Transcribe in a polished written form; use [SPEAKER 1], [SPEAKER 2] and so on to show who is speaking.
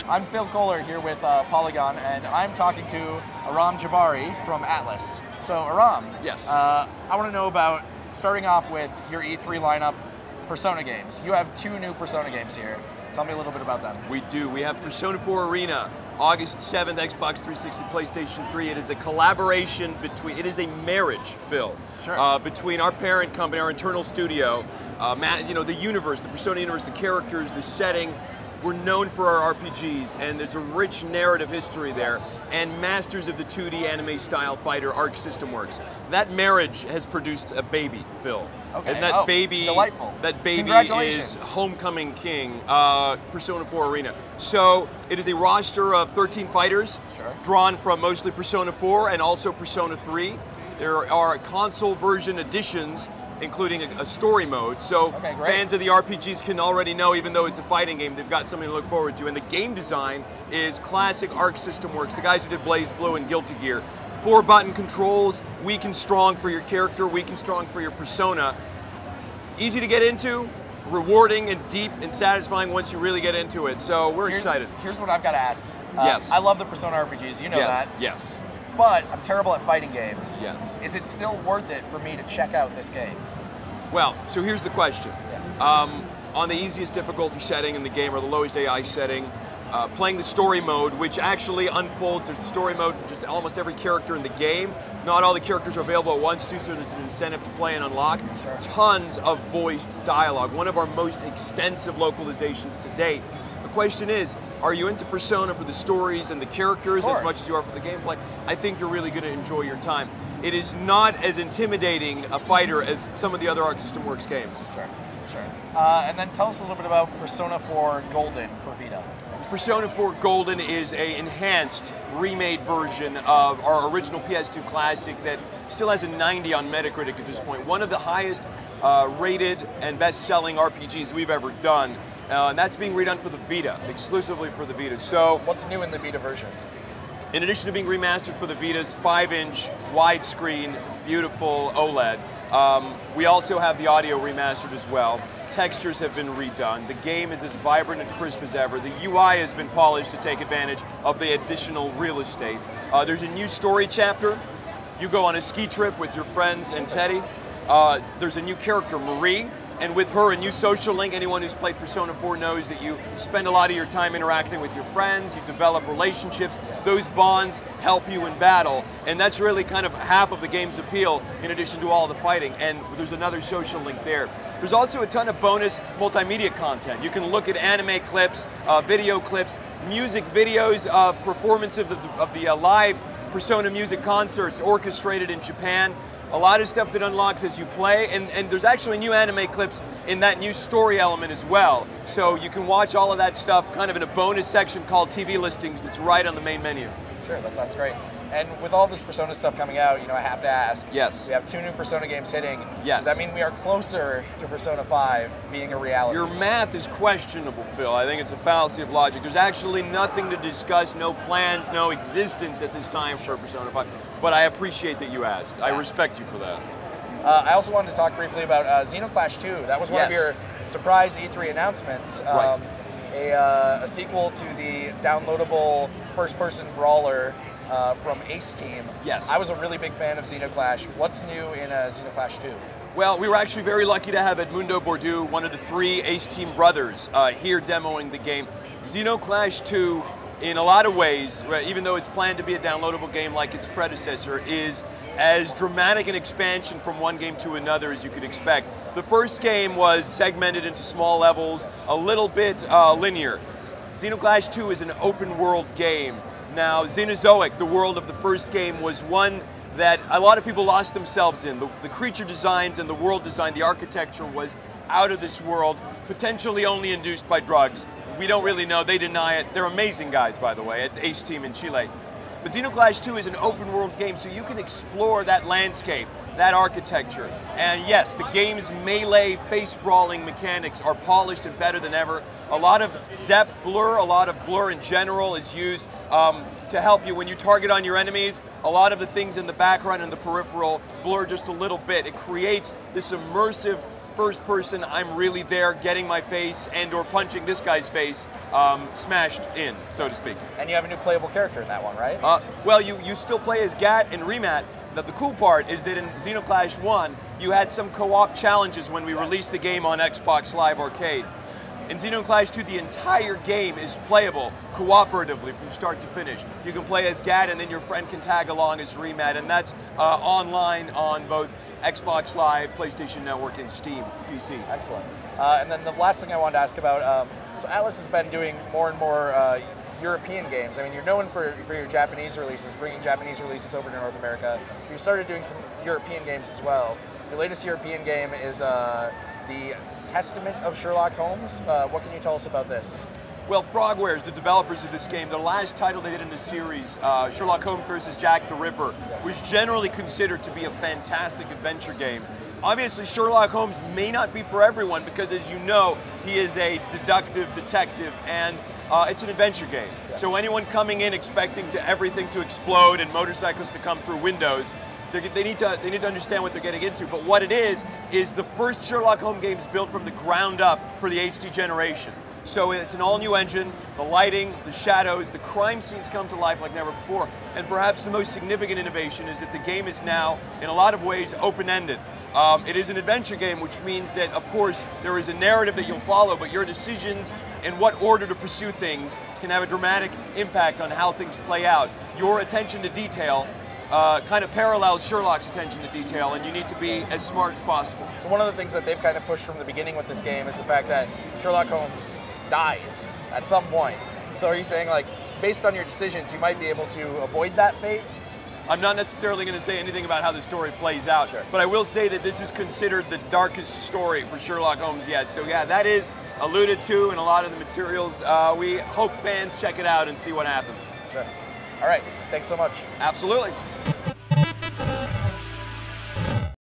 [SPEAKER 1] I'm Phil Kohler here with Polygon, and I'm talking to Aram Jabbari from Atlus. So Aram,
[SPEAKER 2] yes.
[SPEAKER 1] I want to know about, starting off with your E3 lineup, Persona games. You have 2 new Persona games here. Tell me a little bit about them.
[SPEAKER 2] We do. We have Persona 4 Arena, August 7th, Xbox 360, PlayStation 3. It is a collaboration between, it is a marriage, Phil,
[SPEAKER 1] sure.
[SPEAKER 2] Between our parent company, our internal studio, the universe, the Persona universe, the characters, the setting. We're known for our RPGs, and there's a rich narrative history there,
[SPEAKER 1] yes.
[SPEAKER 2] and masters of the 2D anime-style fighter Arc System Works. That marriage has produced a baby, Phil.
[SPEAKER 1] Okay.
[SPEAKER 2] And that baby,
[SPEAKER 1] delightful.
[SPEAKER 2] That baby
[SPEAKER 1] Congratulations.
[SPEAKER 2] is Homecoming King, Persona 4 Arena. So it is a roster of 13 fighters,
[SPEAKER 1] sure.
[SPEAKER 2] drawn from mostly Persona 4 and also Persona 3. There are console version editions, including a story mode, so fans of the RPGs can already know, even though it's a fighting game, they've got something to look forward to. And the game design is classic Arc System Works, the guys who did Blaze Blue and Guilty Gear. 4-button controls, weak and strong for your character, weak and strong for your persona. Easy to get into, rewarding and deep and satisfying once you really get into it, so we're excited.
[SPEAKER 1] Here's what I've got to ask.
[SPEAKER 2] Yes.
[SPEAKER 1] I love the Persona RPGs, you know that.
[SPEAKER 2] Yes.
[SPEAKER 1] But I'm terrible at fighting games.
[SPEAKER 2] Yes.
[SPEAKER 1] Is it still worth it for me to check out this game?
[SPEAKER 2] Well, so here's the question.
[SPEAKER 1] Yeah.
[SPEAKER 2] On the easiest difficulty setting in the game, or the lowest AI setting, playing the story mode, which actually unfolds, there's a story mode for just almost every character in the game. Not all the characters are available at once too, so there's an incentive to play and unlock.
[SPEAKER 1] Sure.
[SPEAKER 2] Tons of voiced dialogue, one of our most extensive localizations to date. The question is, are you into Persona for the stories and the characters as much as you are for the gameplay? I think you're really going to enjoy your time. It is not as intimidating a fighter as some of the other Arc System Works games.
[SPEAKER 1] Sure, sure. And then tell us a little bit about Persona 4 Golden for Vita.
[SPEAKER 2] Persona 4 Golden is an enhanced, remade version of our original PS2 classic that still has a 90 on Metacritic at this point. One of the highest rated and best-selling RPGs we've ever done. And that's being redone for the Vita, exclusively for the Vita. So,
[SPEAKER 1] what's new in the Vita version?
[SPEAKER 2] In addition to being remastered for the Vita's 5-inch widescreen, beautiful OLED, we also have the audio remastered as well. Textures have been redone. The game is as vibrant and crisp as ever. The UI has been polished to take advantage of the additional real estate. There's a new story chapter. You go on a ski trip with your friends and Teddy. There's a new character, Marie. And with her, a new social link. Anyone who's played Persona 4 knows that you spend a lot of your time interacting with your friends, you develop relationships, those bonds help you in battle, and that's really kind of half of the game's appeal, in addition to all the fighting, and there's another social link there. There's also a ton of bonus multimedia content. You can look at anime clips, video clips, music videos of performance of the live Persona music concerts orchestrated in Japan. A lot of stuff that unlocks as you play, and there's actually new anime clips in that new story element as well. So you can watch all of that stuff kind of in a bonus section called TV listings that's right on the main menu.
[SPEAKER 1] Sure, that sounds great. And with all this Persona stuff coming out, I have to ask.
[SPEAKER 2] Yes.
[SPEAKER 1] We have 2 new Persona games hitting.
[SPEAKER 2] Yes.
[SPEAKER 1] Does that mean we are closer to Persona 5 being a reality?
[SPEAKER 2] Your math is questionable, Phil. I think it's a fallacy of logic. There's actually nothing to discuss, no plans, no existence at this time for Persona 5. But I appreciate that you asked. I respect you for that.
[SPEAKER 1] I also wanted to talk briefly about Zeno Clash 2. That was one of your surprise E3 announcements. A sequel to the downloadable first-person brawler from Ace Team.
[SPEAKER 2] Yes.
[SPEAKER 1] I was a really big fan of Zeno Clash. What's new in Zeno Clash 2?
[SPEAKER 2] Well, we were actually very lucky to have Edmundo Bordeaux, one of the 3 Ace Team brothers, here demoing the game. Zeno Clash 2, in a lot of ways, even though it's planned to be a downloadable game like its predecessor, is as dramatic an expansion from one game to another as you could expect. The first game was segmented into small levels, a little bit linear. Zeno Clash 2 is an open world game. Now, Xenozoic, the world of the first game, was one that a lot of people lost themselves in. The creature designs and the world design, the architecture was out of this world, potentially only induced by drugs. We don't really know, they deny it. They're amazing guys, by the way, at the Ace Team in Chile. But Zeno Clash 2 is an open world game, so you can explore that landscape, that architecture. And yes, the game's melee, face-brawling mechanics are polished and better than ever. A lot of depth blur, a lot of blur in general is used to help you when you target on your enemies. A lot of the things in the background and the peripheral blur just a little bit. It creates this immersive first person, I'm really there getting my face and or punching this guy's face smashed in, so to speak.
[SPEAKER 1] And you have a new playable character in that one, right?
[SPEAKER 2] Well, you still play as Gat and Remat. The cool part is that in Zeno Clash 1, you had some co-op challenges when we released the game on Xbox Live Arcade. In Zeno Clash 2, the entire game is playable cooperatively from start to finish. You can play as Gat and then your friend can tag along as Remat, and that's online on both Xbox Live, PlayStation Network, and Steam PC.
[SPEAKER 1] Excellent. And then the last thing I wanted to ask about, so Atlus has been doing more and more European games. I mean, you're known for your Japanese releases, bringing Japanese releases over to North America. You started doing some European games as well. Your latest European game is the Testament of Sherlock Holmes. What can you tell us about this?
[SPEAKER 2] Well, Frogwares, the developers of this game, the last title they did in the series, Sherlock Holmes versus Jack the Ripper, was generally considered to be a fantastic adventure game. Obviously, Sherlock Holmes may not be for everyone because, as you know, he is a deductive detective, and it's an adventure game. Yes. So anyone coming in expecting everything to explode and motorcycles to come through windows, they need to understand what they're getting into. But what it is the first Sherlock Holmes games built from the ground up for the HD generation. So it's an all-new engine, the lighting, the shadows, the crime scenes come to life like never before. And perhaps the most significant innovation is that the game is now, in a lot of ways, open-ended. It is an adventure game, which means that, of course, there is a narrative that you'll follow, but your decisions and what order to pursue things can have a dramatic impact on how things play out. Your attention to detail kind of parallels Sherlock's attention to detail, and you need to be as smart as possible.
[SPEAKER 1] So one of the things that they've kind of pushed from the beginning with this game is the fact that Sherlock Holmes dies at some point. So are you saying, like, based on your decisions, you might be able to avoid that fate?
[SPEAKER 2] I'm not necessarily going to say anything about how the story plays out, but I will say that this is considered the darkest story for Sherlock Holmes yet. So yeah, that is alluded to in a lot of the materials. We hope fans check it out and see what happens.
[SPEAKER 1] Sure. All right, thanks so much.
[SPEAKER 2] Absolutely.